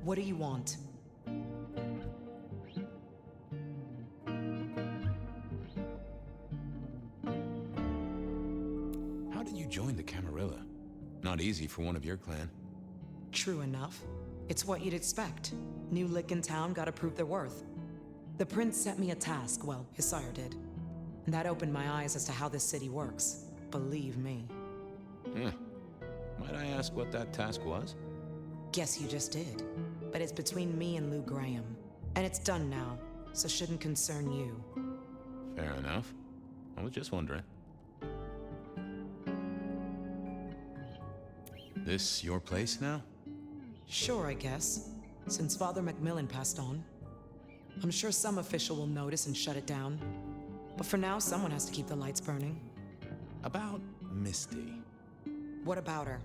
What do you want? How did you join the Camarilla? Not easy for one of your clan. True enough. It's what you'd expect. New lick in town gotta prove their worth. The prince set me a task, well, his sire did. And that opened my eyes as to how this city works. Believe me. Might I ask what that task was? Guess you just did. But it's between me and Lou Graham. And it's done now, so shouldn't concern you. Fair enough. I was just wondering. This your place now? Sure, I guess. Since Father Macmillan passed on. I'm sure some official will notice and shut it down. But for now, someone has to keep the lights burning. About Misty. What about her?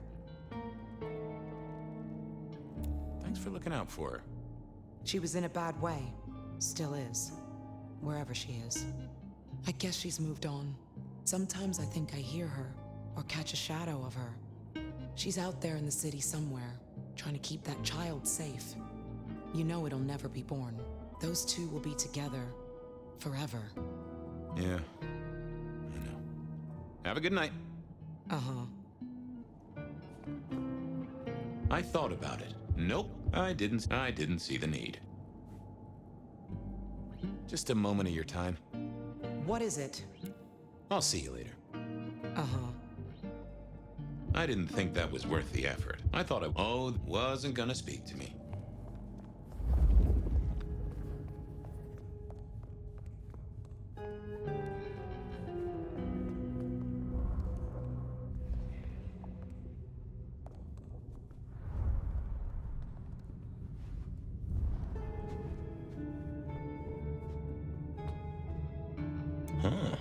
Thanks for looking out for her. She was in a bad way. Still is. Wherever she is. I guess she's moved on. Sometimes I think I hear her, or catch a shadow of her. She's out there in the city somewhere, trying to keep that child safe. You know it'll never be born. Those two will be together forever. Yeah, I know. Have a good night. Uh-huh. I thought about it. Nope, I didn't see the need. Just a moment of your time. What is it? I'll see you later. Uh-huh. I didn't think that was worth the effort. I thought wasn't gonna speak to me. Huh.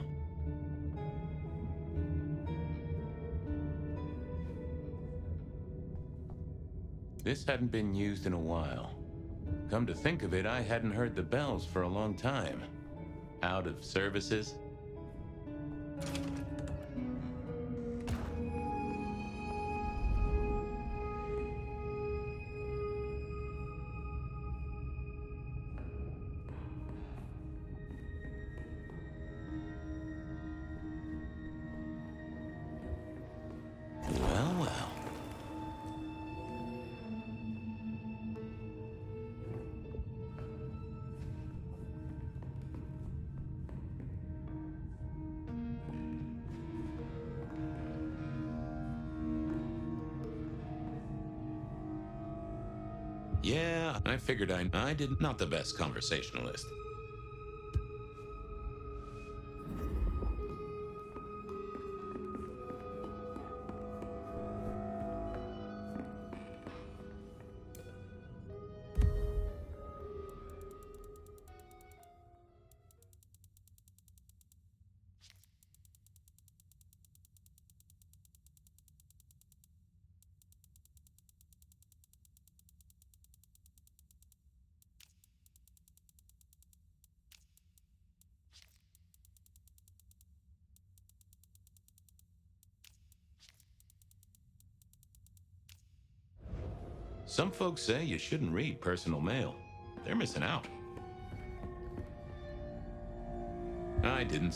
This hadn't been used in a while. Come to think of it, I hadn't heard the bells for a long time. Out of services? Well, well. Yeah, I figured I did not the best conversationalist. Some folks say you shouldn't read personal mail. They're missing out.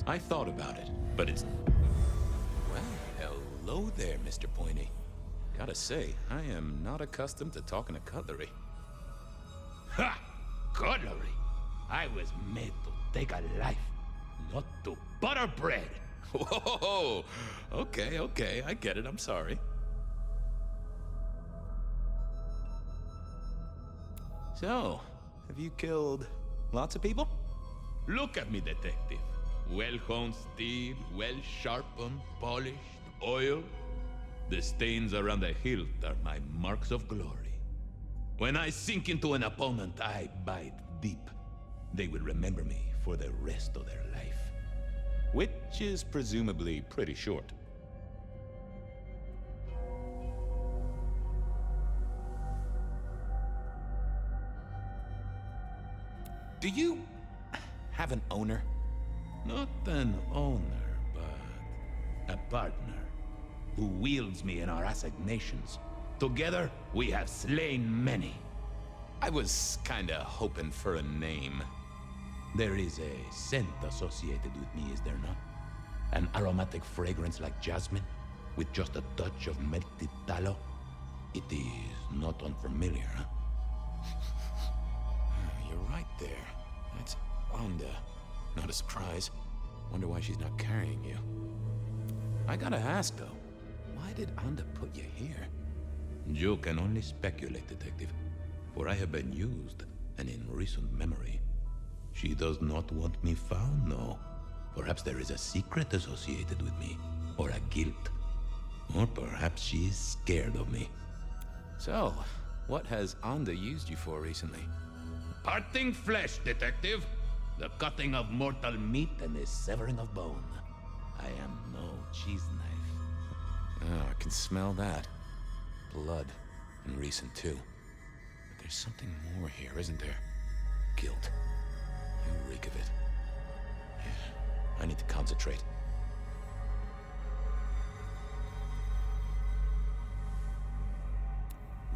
I thought about it, but it's... Well, hello there, Mr. Pointy. Gotta say, I am not accustomed to talking to cutlery. Ha! Cutlery! I was made to take a life, not to butter bread. Whoa! Okay, I get it, I'm sorry. So, have you killed lots of people? Look at me, detective. Well-honed steel, well-sharpened, polished, oiled. The stains around the hilt are my marks of glory. When I sink into an opponent, I bite deep. They will remember me for the rest of their life. Which is presumably pretty short. Do you have an owner? Not an owner, but a partner who wields me in our assignations. Together, we have slain many. I was kinda hoping for a name. There is a scent associated with me, is there not? An aromatic fragrance like jasmine, with just a touch of melted tallow. It is not unfamiliar, huh? You're right there. That's Onda. Not a surprise. Wonder why she's not carrying you. I gotta ask, though. Why did Onda put you here? You can only speculate, Detective. For I have been used, and in recent memory. She does not want me found, no. Perhaps there is a secret associated with me, or a guilt. Or perhaps she is scared of me. So, what has Onda used you for recently? Parting flesh, Detective. The cutting of mortal meat and the severing of bone. I am no cheese knife. Oh, I can smell that. Blood. And recent, too. But there's something more here, isn't there? Guilt. You reek of it. Yeah, I need to concentrate.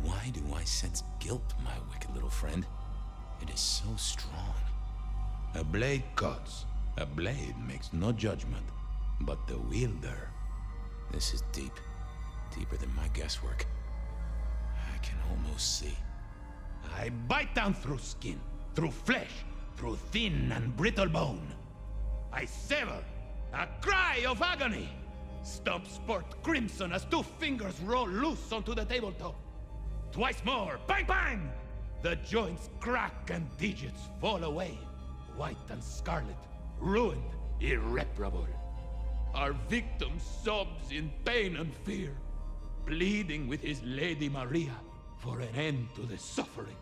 Why do I sense guilt, my wicked little friend? It is so strong. A blade cuts. A blade makes no judgment. But the wielder... This is deep. Deeper than my guesswork. I can almost see. I bite down through skin, through flesh, through thin and brittle bone. I sever, a cry of agony. Stumps spurt crimson as 2 fingers roll loose onto the tabletop. Twice more, bang bang! The joints crack and digits fall away. White and scarlet, ruined, irreparable. Our victim sobs in pain and fear, pleading with his Lady Maria for an end to the suffering.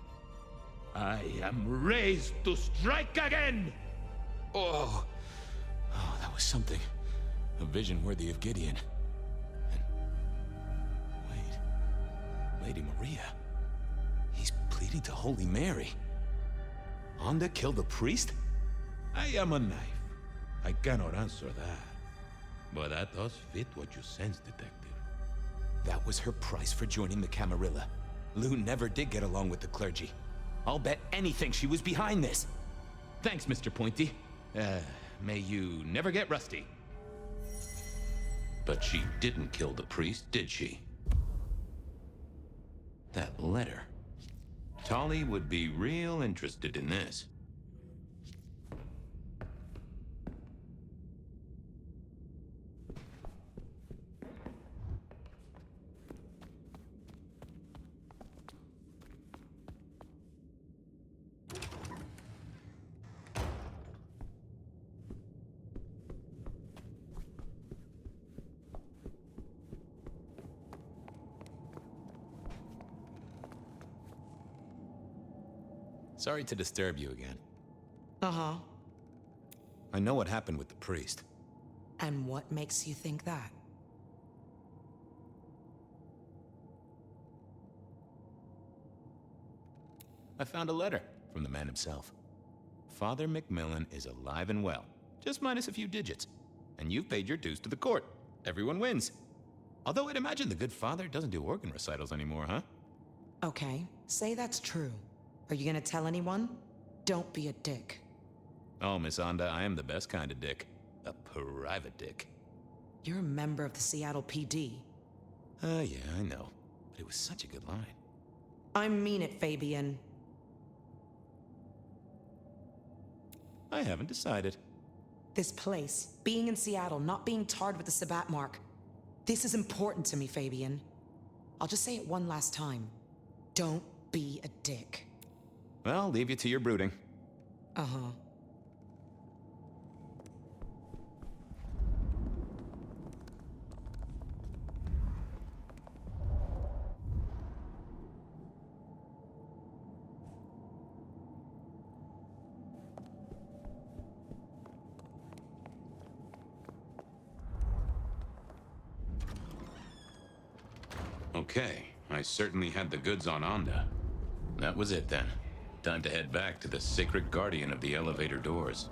I am raised to strike again! Oh, that was something. A vision worthy of Gideon. And... wait. Lady Maria. He's pleading to Holy Mary. Onda killed the priest? I am a knife. I cannot answer that. But that does fit what you sense, Detective. That was her price for joining the Camarilla. Lou never did get along with the clergy. I'll bet anything she was behind this. Thanks, Mr. Pointy. May you never get rusty. But she didn't kill the priest, did she? That letter. Tolly would be real interested in this. Sorry to disturb you again. Uh-huh. I know what happened with the priest. And what makes you think that? I found a letter from the man himself. Father Macmillan is alive and well, just minus a few digits. And you've paid your dues to the court. Everyone wins. Although I'd imagine the good father doesn't do organ recitals anymore, huh? Okay, say that's true. Are you gonna tell anyone? Don't be a dick. Oh, Miss Onda, I am the best kind of dick. A private dick. You're a member of the Seattle PD. Yeah, I know. But it was such a good line. I mean it, Fabian. I haven't decided. This place, being in Seattle, not being tarred with the Sabat mark. This is important to me, Fabian. I'll just say it one last time. Don't be a dick. Well, I'll leave you to your brooding. Uh-huh. Okay, I certainly had the goods on Onda. That was it then. Time to head back to the sacred guardian of the elevator doors.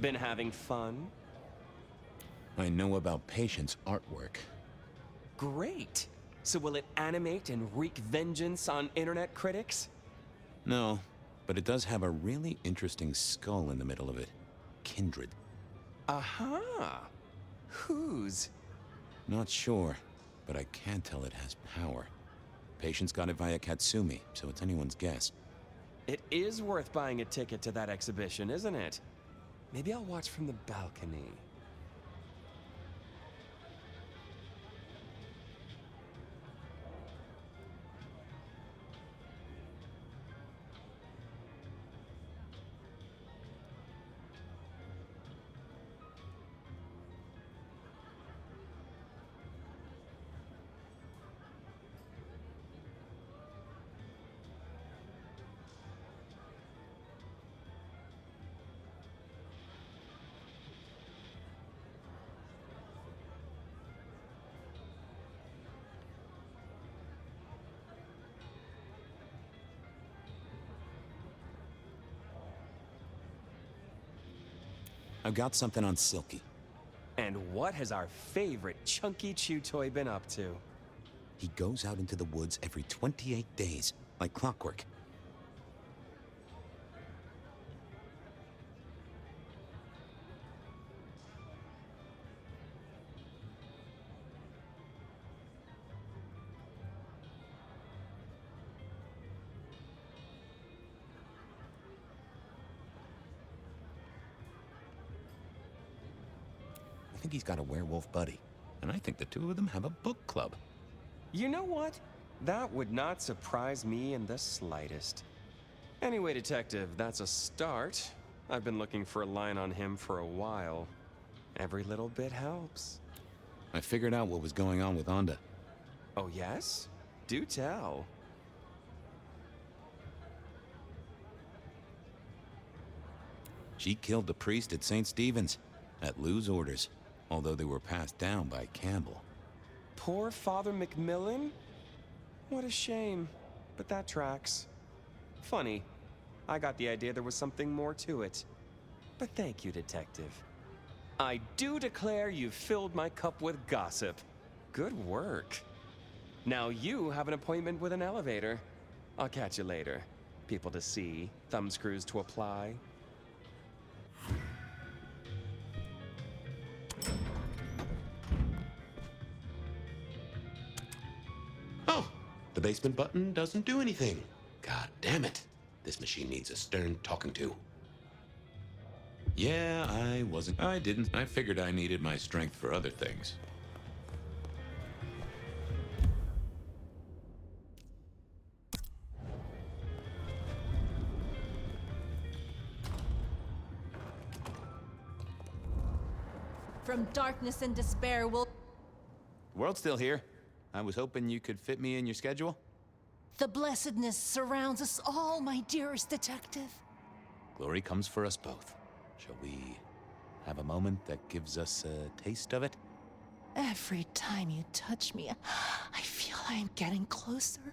Been having fun? I know about Patient's artwork. Great! So will it animate and wreak vengeance on internet critics? No, but it does have a really interesting skull in the middle of it. Kindred. Aha! Whose? Not sure, but I can tell it has power. Patient's got it via Katsumi, so it's anyone's guess. It is worth buying a ticket to that exhibition, isn't it? Maybe I'll watch from the balcony. I've got something on Silky. And what has our favorite Chunky Chew toy been up to? He goes out into the woods every 28 days, like clockwork. I think he's got a werewolf buddy, and I think the two of them have a book club. You know what? That would not surprise me in the slightest. Anyway, Detective, that's a start. I've been looking for a line on him for a while. Every little bit helps. I figured out what was going on with Onda. Oh, yes? Do tell. She killed the priest at St. Stephen's, at Lou's orders, although they were passed down by Campbell. Poor Father McMillan? What a shame, but that tracks. Funny, I got the idea there was something more to it. But thank you, Detective. I do declare you've filled my cup with gossip. Good work. Now you have an appointment with an elevator. I'll catch you later. People to see, thumbscrews to apply. Oh, the basement button doesn't do anything. God damn it. This machine needs a stern talking to. Yeah, I didn't. I figured I needed my strength for other things. From darkness and despair will... The world's still here. I was hoping you could fit me in your schedule. The blessedness surrounds us all, my dearest detective. Glory comes for us both. Shall we have a moment that gives us a taste of it? Every time you touch me, I feel I'm getting closer.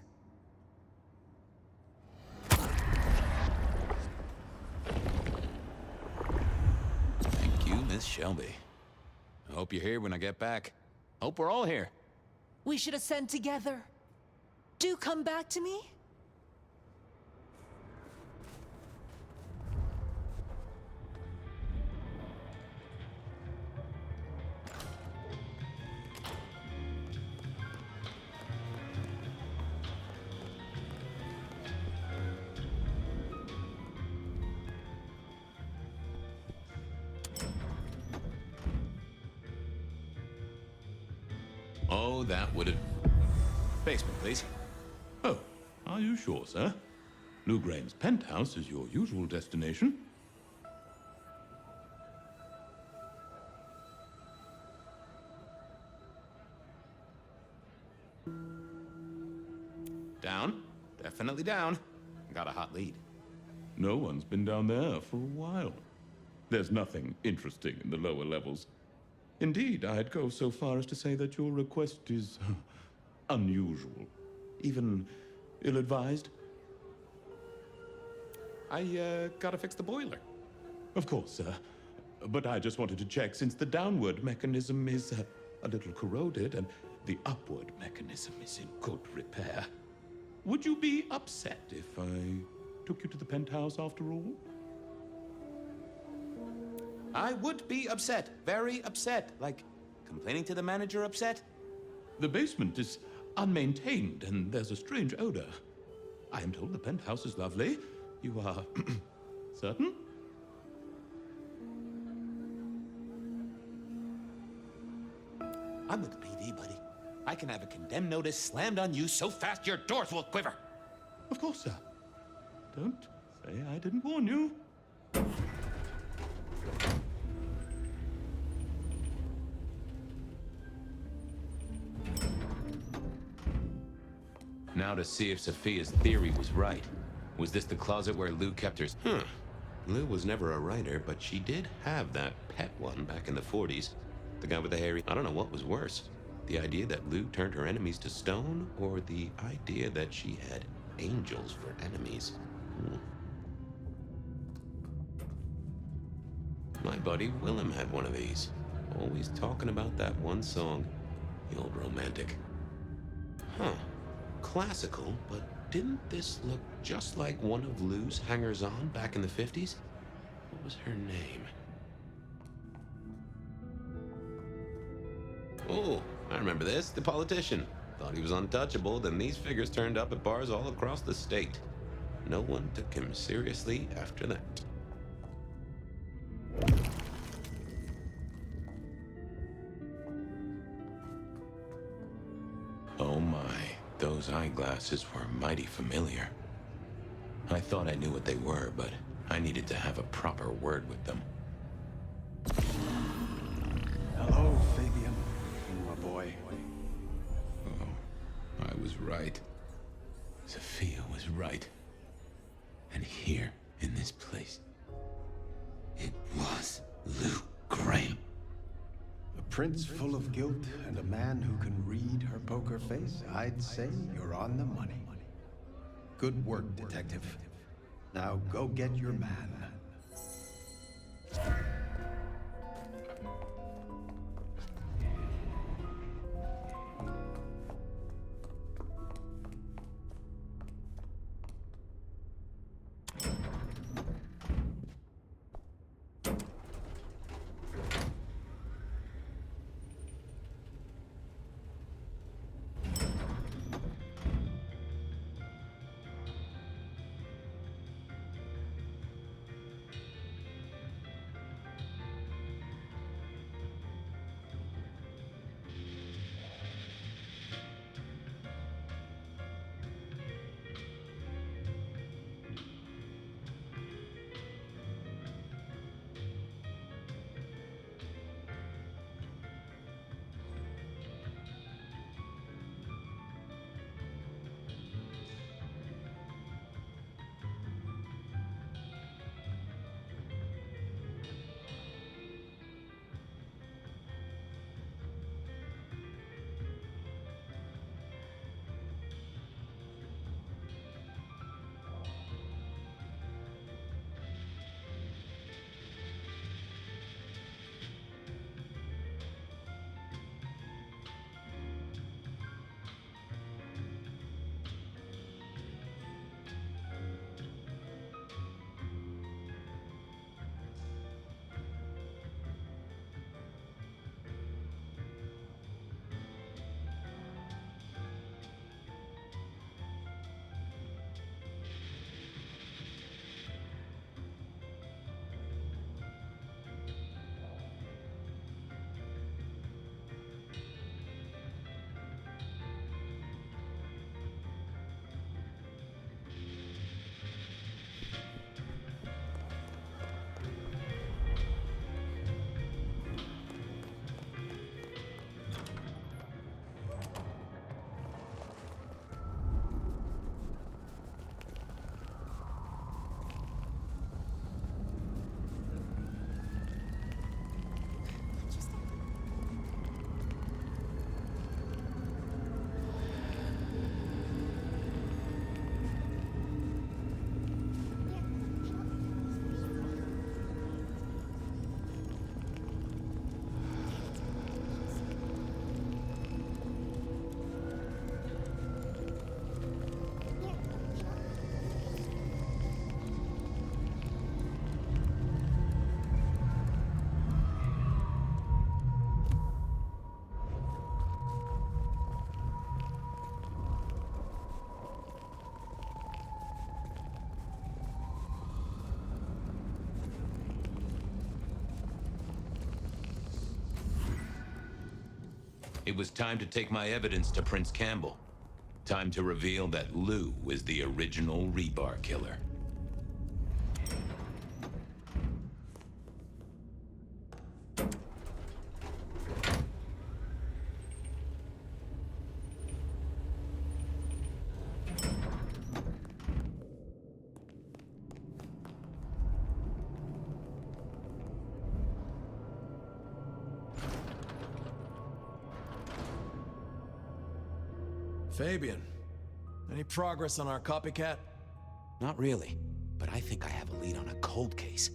Thank you, Miss Shelby. I hope you're here when I get back. Hope we're all here. We should ascend together. Do come back to me. Oh, that would have... Basement, please. Oh, are you sure, sir? Lou Graham's penthouse is your usual destination. Down. Definitely down. Got a hot lead. No one's been down there for a while. There's nothing interesting in the lower levels. Indeed, I'd go so far as to say that your request is unusual, even ill-advised. I gotta fix the boiler. Of course, sir. But I just wanted to check since the downward mechanism is a little corroded and the upward mechanism is in good repair. Would you be upset if I took you to the penthouse after all? I would be upset. Very upset. Like, complaining to the manager upset? The basement is unmaintained and there's a strange odor. I am told the penthouse is lovely. You are certain? I'm with the PD, buddy. I can have a condemned notice slammed on you so fast your doors will quiver. Of course, sir. Don't say I didn't warn you. Now to see if Sophia's theory was right. Was this the closet where Lou kept her... Lou was never a writer, but she did have that pet one back in the 40s. The guy with the hairy... I don't know what was worse. The idea that Lou turned her enemies to stone, or the idea that she had angels for enemies. My buddy Willem had one of these. Always talking about that one song. The old romantic. Huh. Classical, but didn't this look just like one of Lou's hangers-on back in the 50s? What was her name? Oh, I remember this. The politician. Thought he was untouchable, then these figures turned up at bars all across the state. No one took him seriously after that. Oh my, those eyeglasses were mighty familiar. I thought I knew what they were, but I needed to have a proper word with them. Hello, Fabian, my boy. Oh, I was right. Sophia was right. And here, in this place, it was Lou Graham. A prince full of guilt and a man who can read her poker face. I'd say you're on the money. Good work, detective. Now go get your man. It was time to take my evidence to Prince Campbell. Time to reveal that Lou was the original rebar killer. Fabian, any progress on our copycat? Not really, but I think I have a lead on a cold case.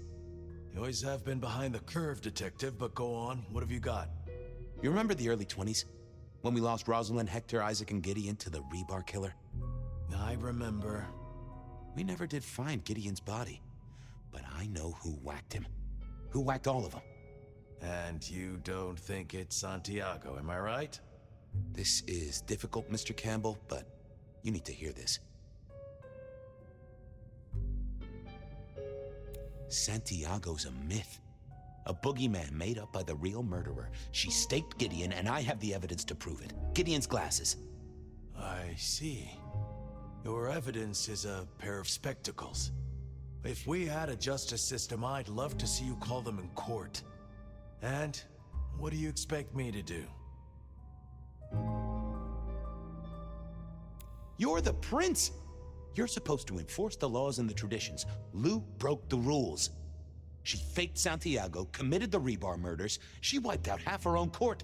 You always have been behind the curve, Detective, but go on. What have you got? You remember the early 20s? When we lost Rosalind, Hector, Isaac, and Gideon to the rebar killer? I remember. We never did find Gideon's body, but I know who whacked him. Who whacked all of them. And you don't think it's Santiago, am I right? This is difficult, Mr. Campbell, but you need to hear this. Santiago's a myth. A boogeyman made up by the real murderer. She staked Gideon, and I have the evidence to prove it. Gideon's glasses. I see. Your evidence is a pair of spectacles. If we had a justice system, I'd love to see you call them in court. And what do you expect me to do? You're the prince! You're supposed to enforce the laws and the traditions. Lou broke the rules. She faked Santiago, committed the rebar murders. She wiped out half her own court.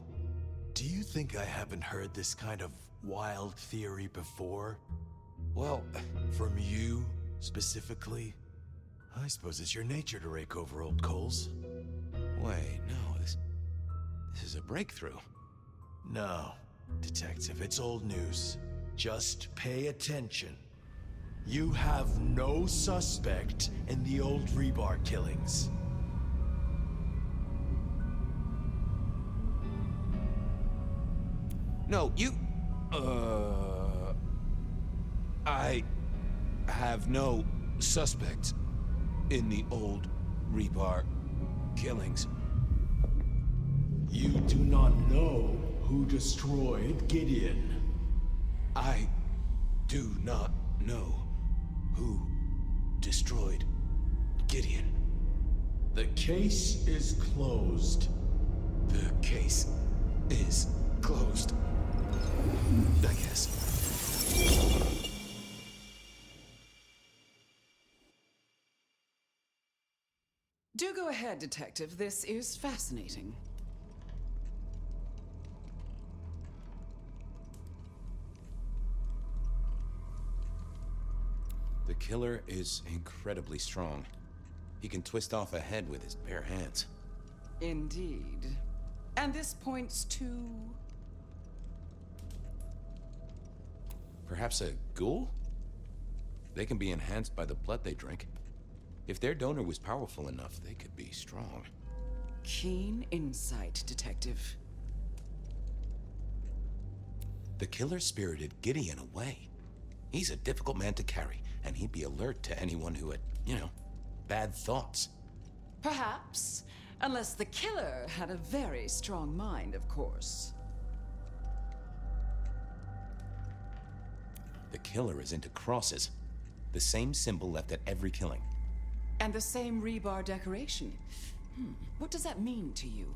Do you think I haven't heard this kind of wild theory before? Well, from you, specifically? I suppose it's your nature to rake over old coals. wait, no, this is a breakthrough. No, Detective, it's old news. Just pay attention. You have no suspect in the old rebar killings. No, I have no suspect in the old rebar killings. You do not know who destroyed Gideon. I do not know who destroyed Gideon. The case is closed. The case is closed. I guess. Do go ahead, Detective. This is fascinating. The killer is incredibly strong. He can twist off a head with his bare hands. Indeed. And this points to... Perhaps a ghoul? They can be enhanced by the blood they drink. If their donor was powerful enough, they could be strong. Keen insight, Detective. The killer spirited Gideon away. He's a difficult man to carry, and he'd be alert to anyone who had, bad thoughts. Perhaps. Unless the killer had a very strong mind, of course. The killer is into crosses. The same symbol left at every killing. And the same rebar decoration. What does that mean to you?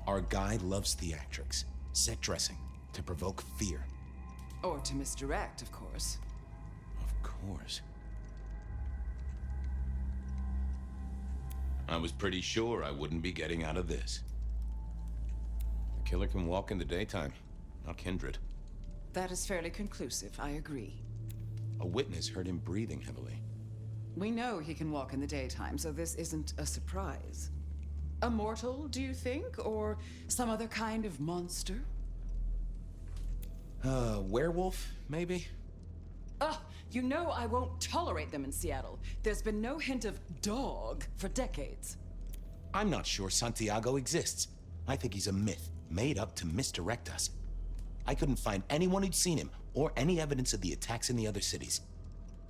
Our guy loves theatrics, set dressing, to provoke fear. Or to misdirect, of course. Of course. I was pretty sure I wouldn't be getting out of this. The killer can walk in the daytime, not Kindred. That is fairly conclusive, I agree. A witness heard him breathing heavily. We know he can walk in the daytime, so this isn't a surprise. A mortal, do you think? Or some other kind of monster? Werewolf, maybe? Ugh, you know I won't tolerate them in Seattle. There's been no hint of dog for decades. I'm not sure Santiago exists. I think he's a myth, made up to misdirect us. I couldn't find anyone who'd seen him, or any evidence of the attacks in the other cities.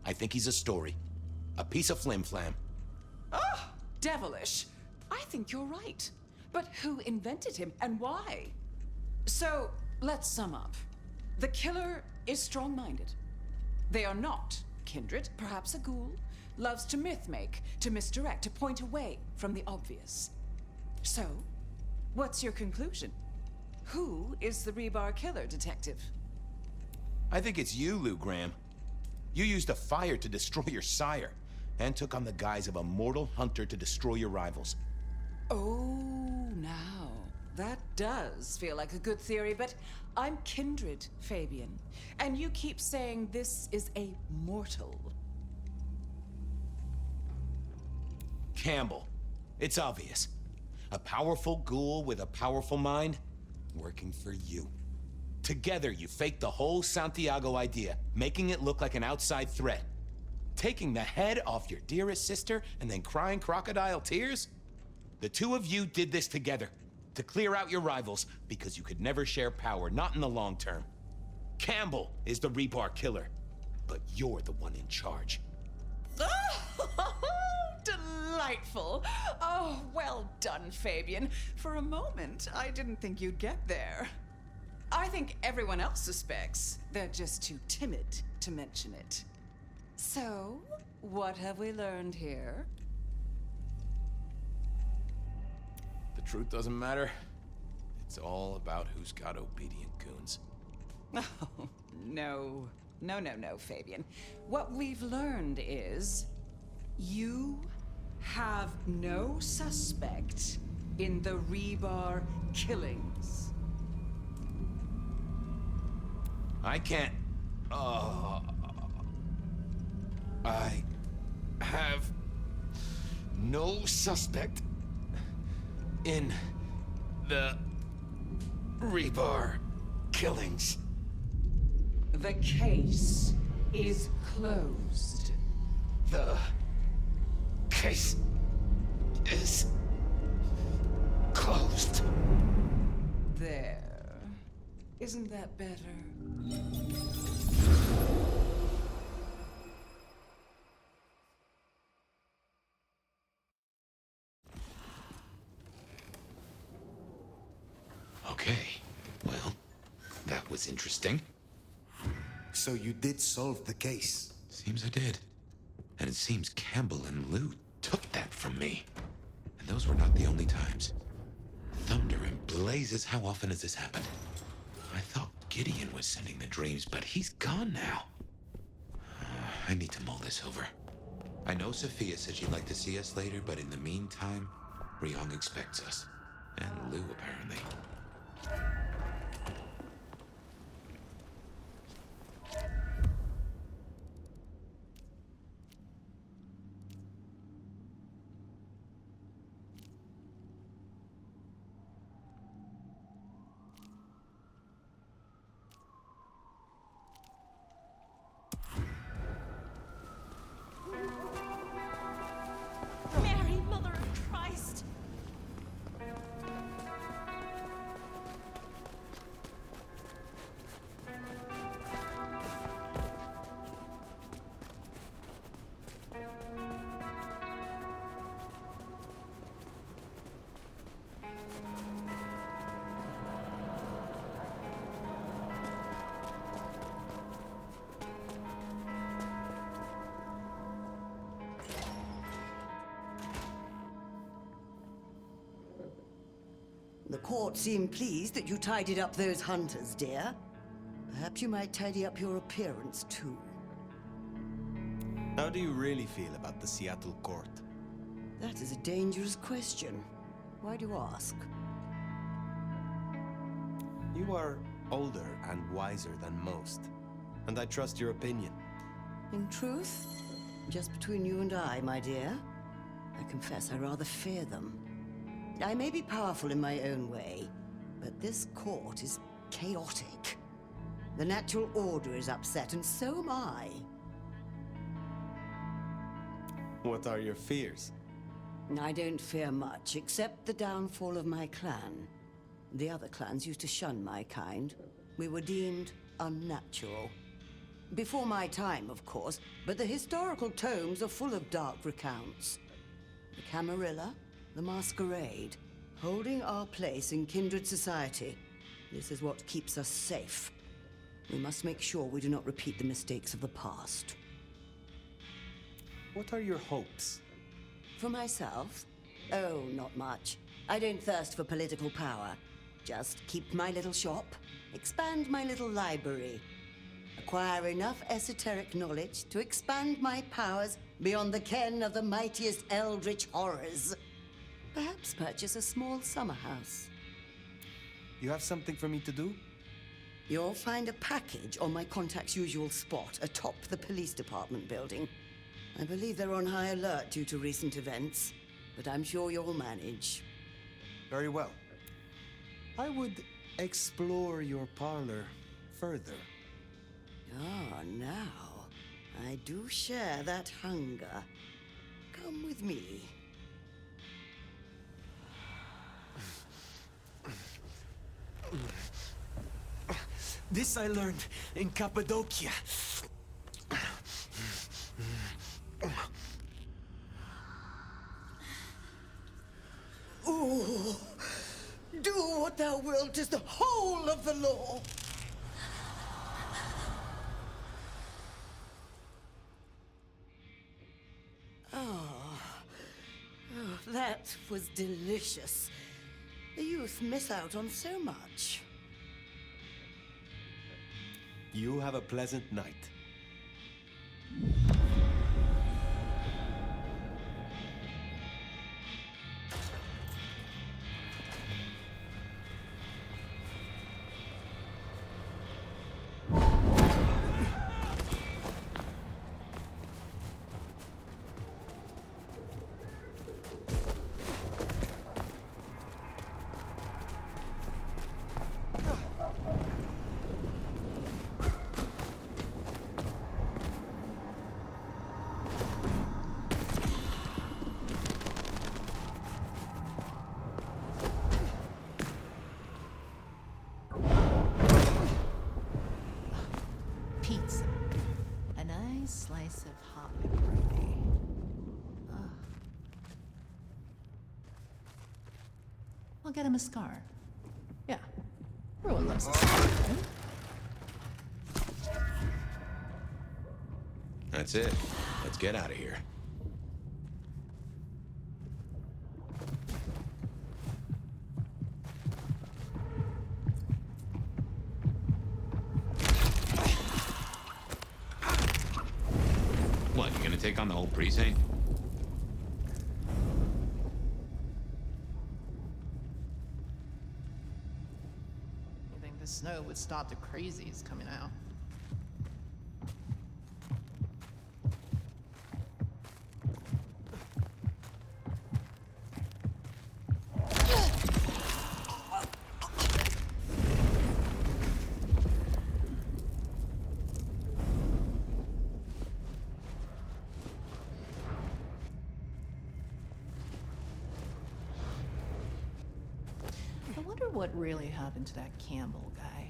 I think he's a story. A piece of flim-flam. Ah, devilish. I think you're right. But who invented him and why? So, let's sum up. The killer is strong-minded. They are not kindred, perhaps a ghoul, loves to myth-make, to misdirect, to point away from the obvious. So, what's your conclusion? Who is the Rebar killer, Detective? I think it's you, Lou Graham. You used a fire to destroy your sire, and took on the guise of a mortal hunter to destroy your rivals. Oh, now, that does feel like a good theory, but I'm kindred, Fabian. And you keep saying this is a mortal. Campbell. It's obvious. A powerful ghoul with a powerful mind, working for you. Together, you faked the whole Santiago idea, making it look like an outside threat. Taking the head off your dearest sister and then crying crocodile tears? The two of you did this together, to clear out your rivals, because you could never share power, not in the long term. Campbell is the Rebar killer, but you're the one in charge. Oh, delightful. Oh, well done, Fabian. For a moment, I didn't think you'd get there. I think everyone else suspects. They're just too timid to mention it. So, what have we learned here? The truth doesn't matter. It's all about who's got obedient goons. Oh, no. No, Fabian. What we've learned is you have no suspect in the Rebar killings. I can't... I have no suspect in the Rebar killings. The case is closed. The case is closed. There. Isn't that better? Okay, well, that was interesting. So you did solve the case? Seems I did. And it seems Campbell and Lou took that from me. And those were not the only times. Thunder and blazes, how often has this happened? I thought Gideon was sending the dreams, but he's gone now. I need to mull this over. I know Sophia said she'd like to see us later, but in the meantime, Ryong expects us. And Lou, apparently. Mary, Mother of Christ! The court seemed pleased that you tidied up those hunters, dear. Perhaps you might tidy up your appearance, too. How do you really feel about the Seattle court? That is a dangerous question. Why do you ask? You are older and wiser than most, and I trust your opinion. In truth, just between you and I, my dear, I confess I rather fear them. I may be powerful in my own way, but this court is chaotic. The natural order is upset, and so am I. What are your fears? I don't fear much, except the downfall of my clan. The other clans used to shun my kind. We were deemed unnatural. Before my time, of course, but the historical tomes are full of dark recounts. The Camarilla, the Masquerade, Holding our place in kindred society. This is what keeps us safe. We must make sure we do not repeat the mistakes of the past. What are your hopes? For myself? Oh, not much. I don't thirst for political power. Just keep my little shop, expand my little library, acquire enough esoteric knowledge to expand my powers beyond the ken of the mightiest eldritch horrors. Perhaps purchase a small summer house. You have something for me to do? You'll find a package on my contact's usual spot atop the police department building. I believe they're on high alert due to recent events, but I'm sure you'll manage. Very well. I would explore your parlor further. Ah, now. I do share that hunger. Come with me. This I learned in Cappadocia. Ooh, do what thou wilt is the whole of the law. That was delicious. The youth miss out on so much. You have a pleasant night. Pizza. A nice slice of hot macaroni. Ugh. I'll get him a scar. Yeah. Everyone loves a scar, right? That's it. Let's get out of here. What, you gonna take on the whole precinct? You think the snow would stop the crazies coming out? I wonder what really happened to that Campbell guy.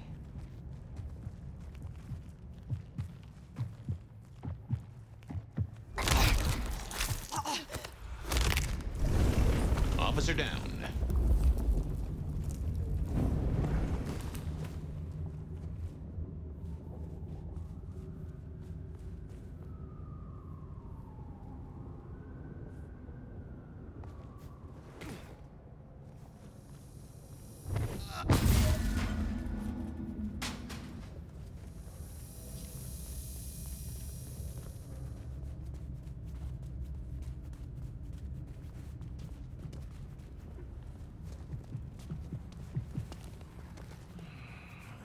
Officer down.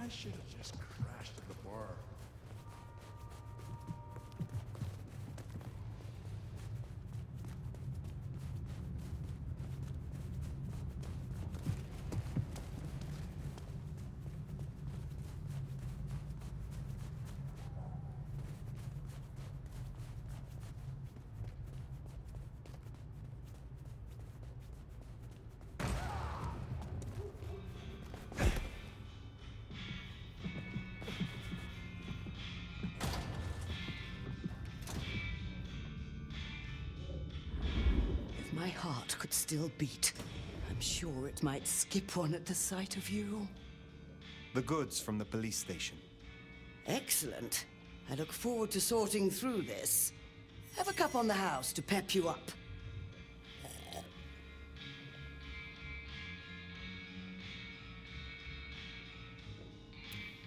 I should have just crashed at the bar. If my heart could still beat, I'm sure it might skip one at the sight of you. The goods from the police station. Excellent. I look forward to sorting through this. Have a cup on the house to pep you up.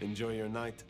Enjoy your night.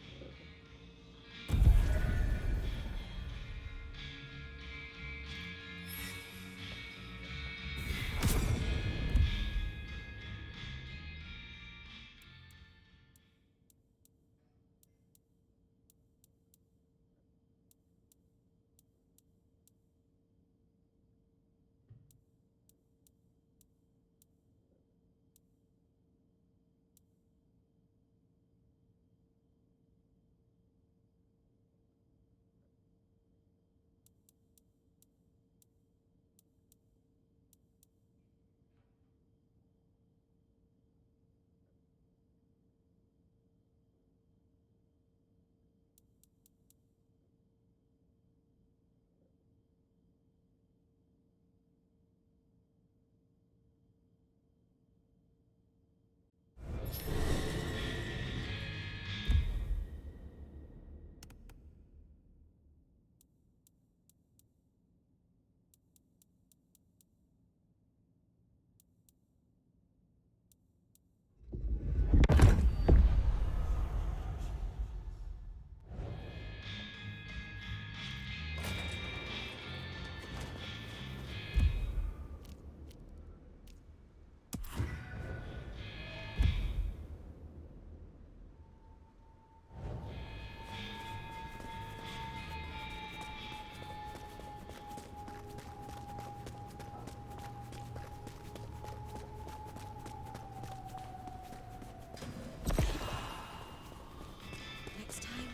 Next time,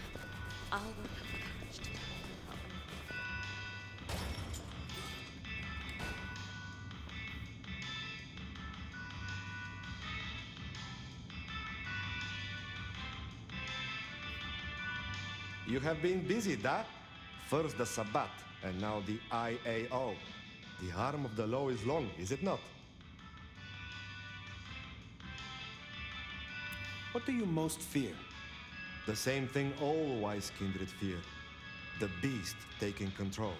I will have the courage to tell you how. You have been busy, da? First the Sabbat, and now the IAO. The arm of the law is long, is it not? What do you most fear? The same thing all wise kindred fear. The beast taking control.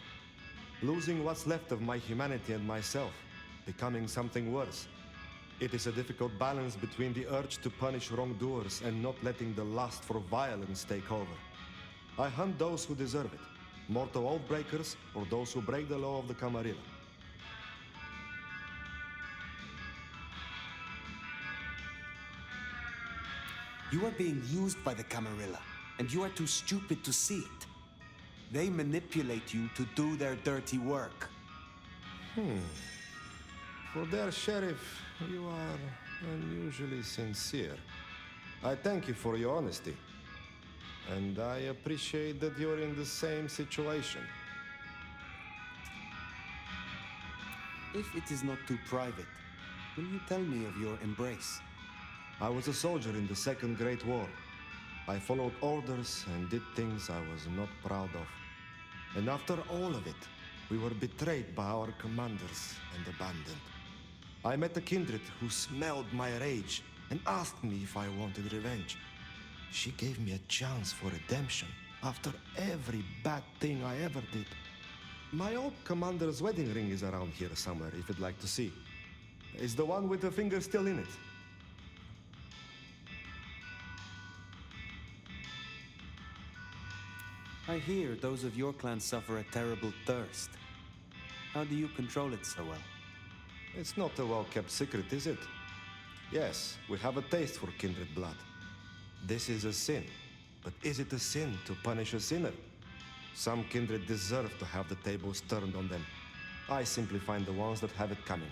Losing what's left of my humanity and myself. Becoming something worse. It is a difficult balance between the urge to punish wrongdoers and not letting the lust for violence take over. I hunt those who deserve it. Mortal oath breakers or those who break the law of the Camarilla. You are being used by the Camarilla, and you are too stupid to see it. They manipulate you to do their dirty work. For their sheriff, you are unusually sincere. I thank you for your honesty. And I appreciate that you're in the same situation. If it is not too private, will you tell me of your embrace? I was a soldier in the Second Great War. I followed orders and did things I was not proud of. And after all of it, we were betrayed by our commanders and abandoned. I met a kindred who smelled my rage and asked me if I wanted revenge. She gave me a chance for redemption after every bad thing I ever did. My old commander's wedding ring is around here somewhere, if you'd like to see. It's the one with the finger still in it. I hear those of your clan suffer a terrible thirst. How do you control it so well? It's not a well-kept secret, is it? Yes, we have a taste for kindred blood. This is a sin. But is it a sin to punish a sinner? Some kindred deserve to have the tables turned on them. I simply find the ones that have it coming.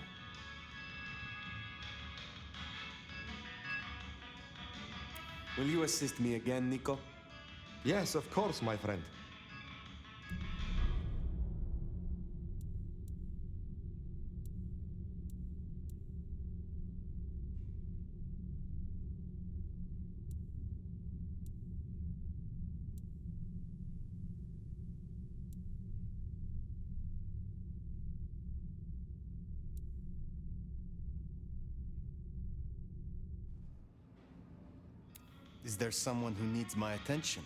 Will you assist me again, Nico? Yes, of course, my friend. Is there someone who needs my attention?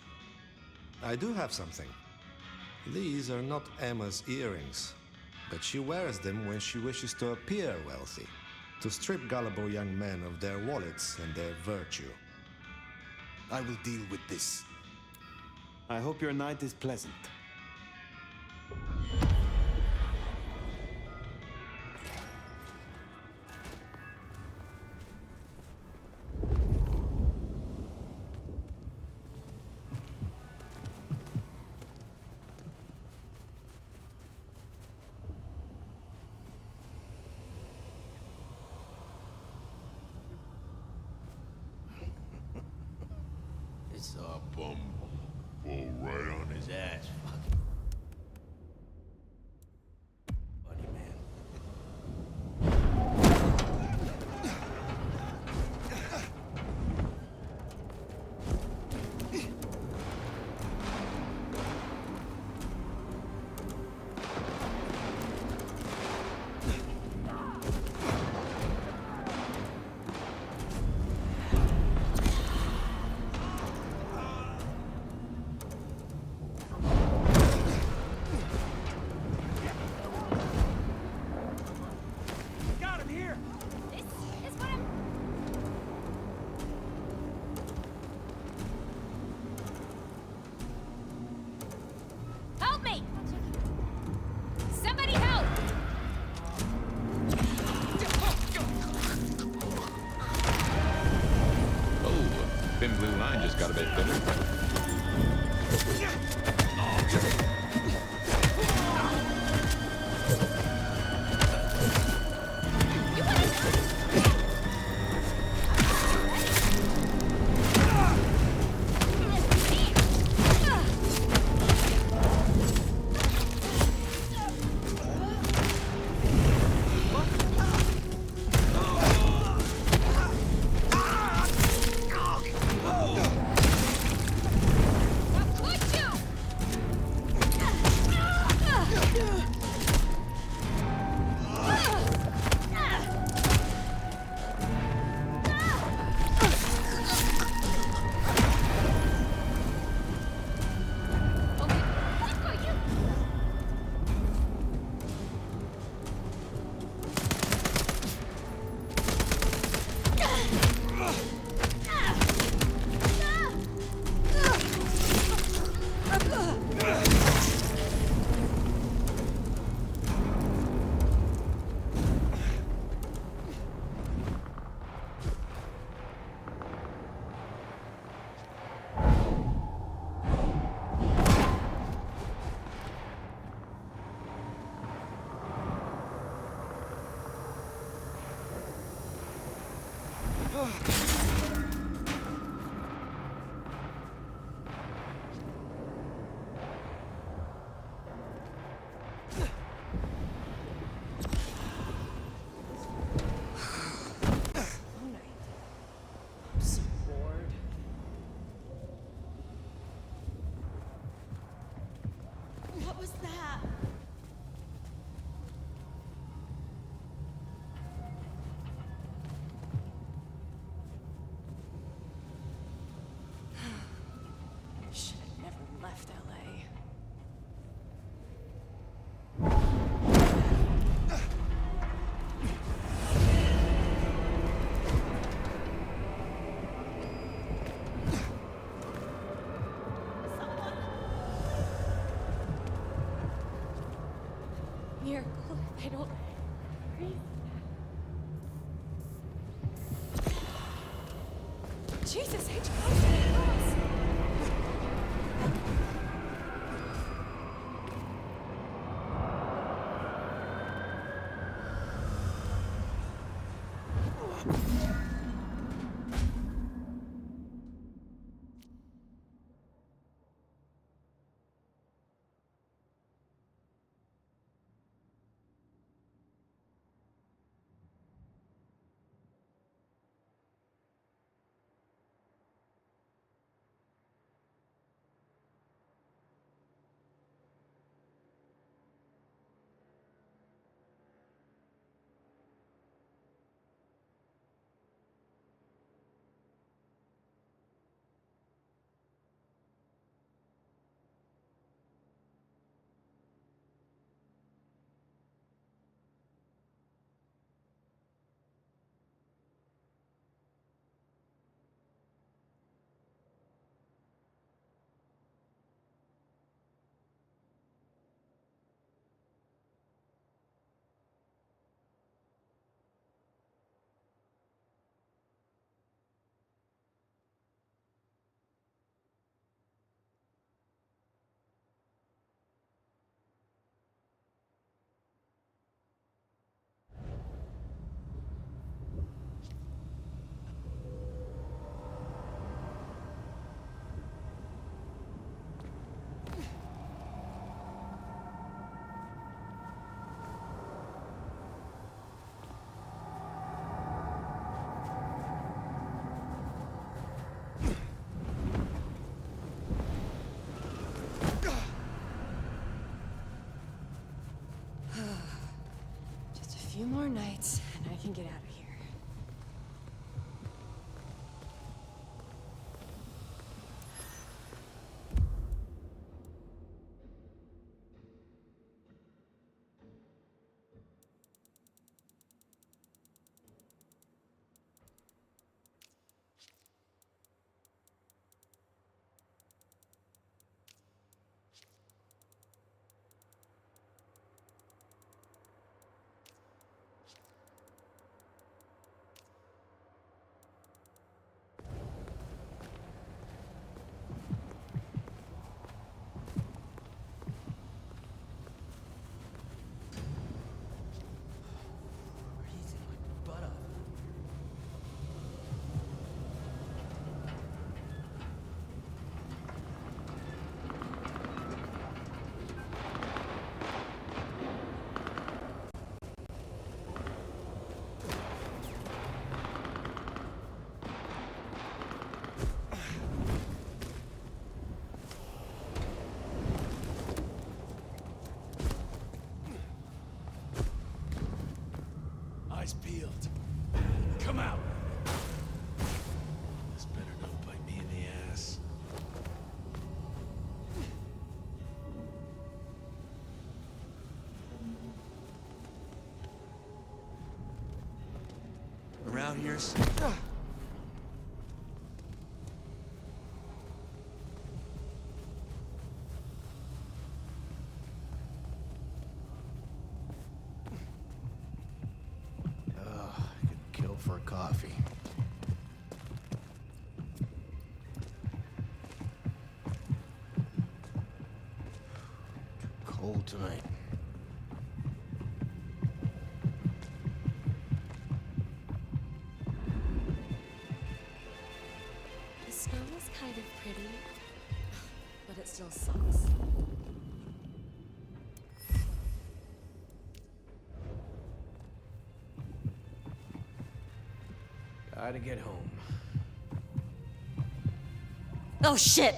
I do have something. These are not Emma's earrings, but she wears them when she wishes to appear wealthy, to strip gullible young men of their wallets and their virtue. I will deal with this. I hope your night is pleasant. It's a bum. Fall right on his ass. Fuck. Buddy, man. Help me! Somebody help! Oh, thin blue line just got a bit thinner. What was that? Should have never left LA. Miracle, I don't breathe. Jesus, H. Cross. can get out of here. Eyes peeled. Come out! This better not bite me in the ass. Around here, for coffee. Cold tonight. The snow is kind of pretty, but it still sucks. Gotta get home. Oh shit!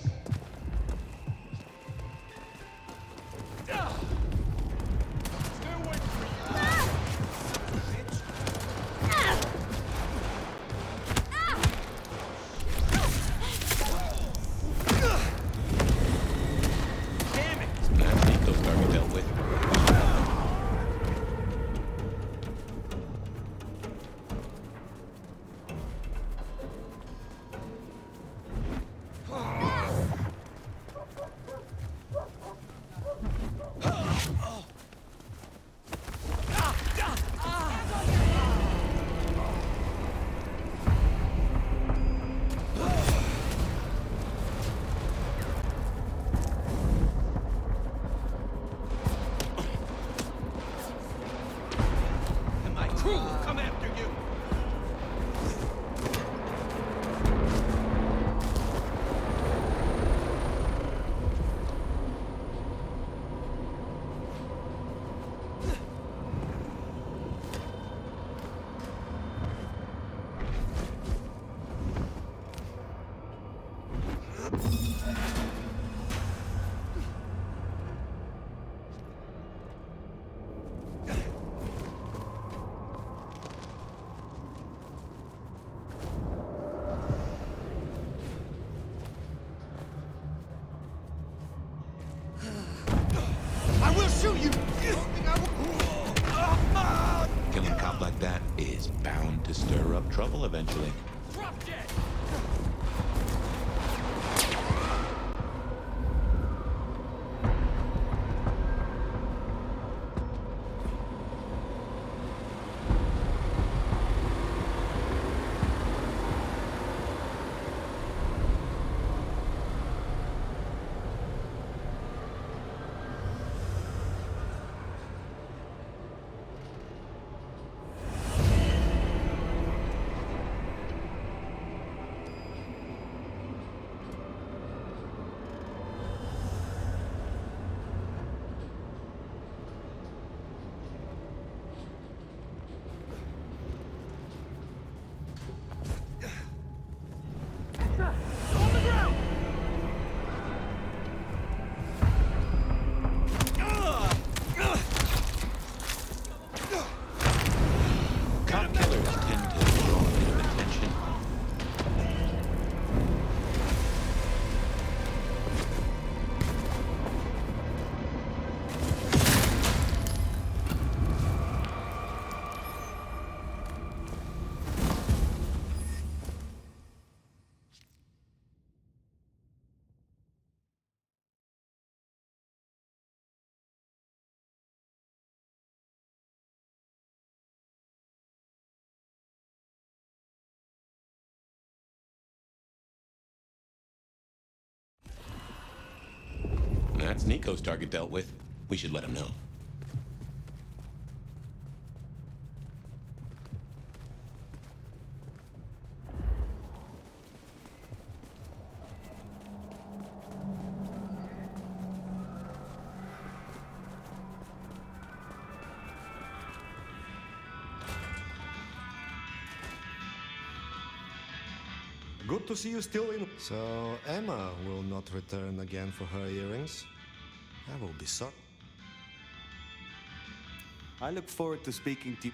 Killing a cop like that is bound to stir up trouble eventually. Drop dead! That's Nico's target dealt with. We should let him know. Good to see you still in. So, Emma will not return again for her earrings? I will be sorry. I look forward to speaking to you.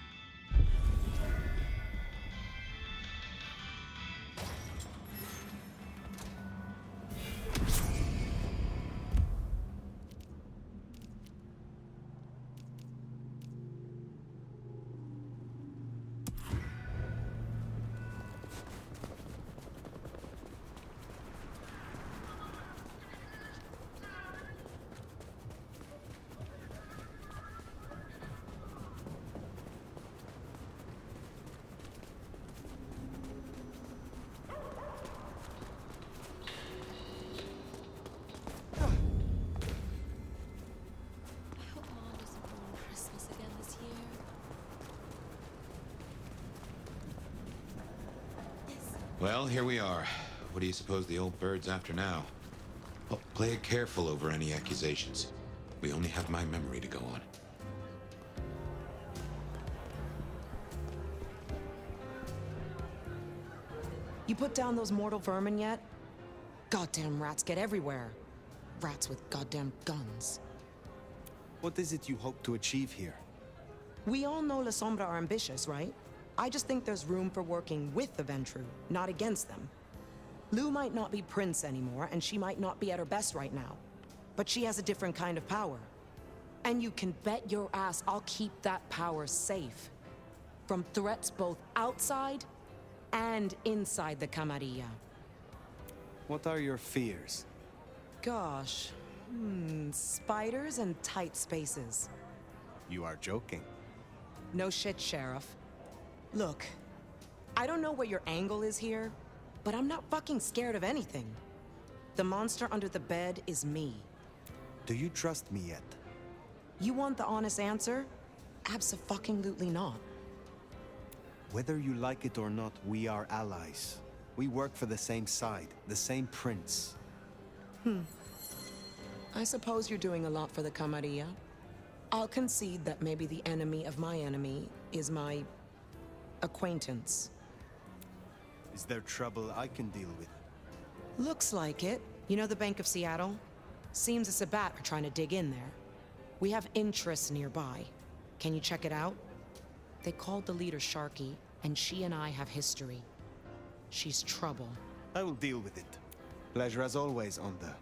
I hope Mom doesn't ruin Christmas again this year. Well, here we are. What do you suppose the old bird's after now? Oh, play it careful over any accusations. We only have my memory to go on. You put down those mortal vermin yet? Goddamn rats get everywhere. Rats with goddamn guns. What is it you hope to achieve here? We all know La Sombra are ambitious, right? I just think there's room for working with the Ventru, not against them. Lou might not be Prince anymore, and she might not be at her best right now. But she has a different kind of power. And you can bet your ass I'll keep that power safe. From threats both outside and inside the Camarilla. What are your fears? Gosh, spiders and tight spaces. You are joking. No shit, Sheriff. Look, I don't know what your angle is here, but I'm not fucking scared of anything. The monster under the bed is me. Do you trust me yet? You want the honest answer? Abso-fucking-lutely not. Whether you like it or not, we are allies. We work for the same side, the same prince. I suppose you're doing a lot for the Camarilla. I'll concede that maybe the enemy of my enemy is my acquaintance. Is there trouble I can deal with? Looks like it. You know the Bank of Seattle? Seems the Sabat are trying to dig in there. We have interests nearby. Can you check it out? They called the leader Sharky, and she and I have history. She's trouble. I will deal with it. Pleasure as always, Onda.